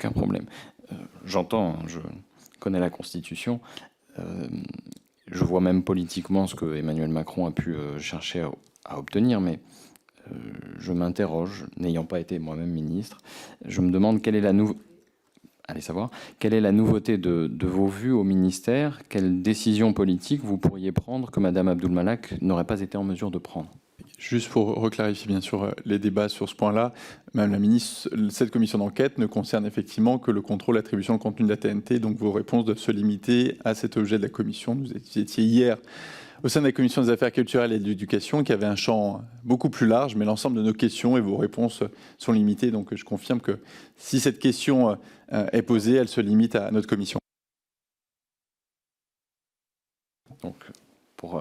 aucun problème. J'entends, je connais la Constitution. Je vois même politiquement ce que Emmanuel Macron a pu chercher à obtenir, mais je m'interroge, n'ayant pas été moi-même ministre, je me demande quelle est la nouveauté de vos vues au ministère, quelle décision politique vous pourriez prendre que Madame Abdul-Malak n'aurait pas été en mesure de prendre. Juste pour reclarifier bien sûr les débats sur ce point-là, Madame la Ministre, cette commission d'enquête ne concerne effectivement que le contrôle, l'attribution, le contenu de la TNT, donc vos réponses doivent se limiter à cet objet de la commission. Vous étiez hier au sein de la commission des affaires culturelles et de l'éducation qui avait un champ beaucoup plus large, mais l'ensemble de nos questions et vos réponses sont limitées, donc je confirme que si cette question est posée, elle se limite à notre commission. Donc, pour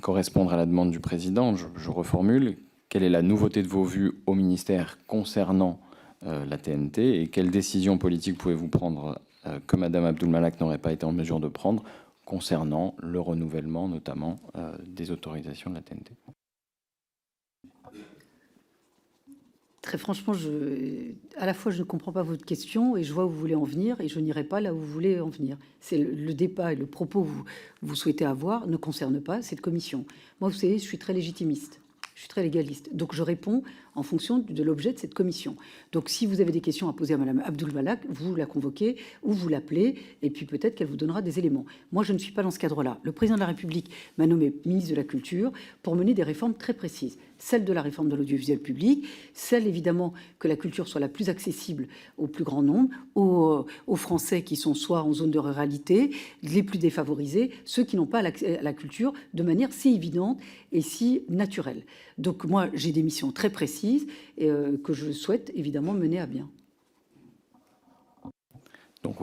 correspondre à la demande du président, je reformule. Quelle est la nouveauté de vos vues au ministère concernant la TNT et quelles décisions politiques pouvez-vous prendre que Madame Abdul-Malak n'aurait pas été en mesure de prendre concernant le renouvellement notamment des autorisations de la TNT? Très franchement, à la fois, je ne comprends pas votre question et je vois où vous voulez en venir et je n'irai pas là où vous voulez en venir. C'est le débat et le propos que vous souhaitez avoir ne concerne pas cette commission. Moi, vous savez, je suis très légitimiste. Je suis très légaliste. Donc, je réponds en fonction de l'objet de cette commission. Donc, si vous avez des questions à poser à Mme Abdul-Malak, vous la convoquez ou vous l'appelez et puis peut-être qu'elle vous donnera des éléments. Moi, je ne suis pas dans ce cadre-là. Le président de la République m'a nommé ministre de la Culture pour mener des réformes très précises. Celle de la réforme de l'audiovisuel public, celle évidemment que la culture soit la plus accessible au plus grand nombre, aux Français qui sont soit en zone de ruralité, les plus défavorisés, ceux qui n'ont pas accès à la culture de manière si évidente et si naturelle. Donc moi, j'ai des missions très précises que je souhaite évidemment mener à bien.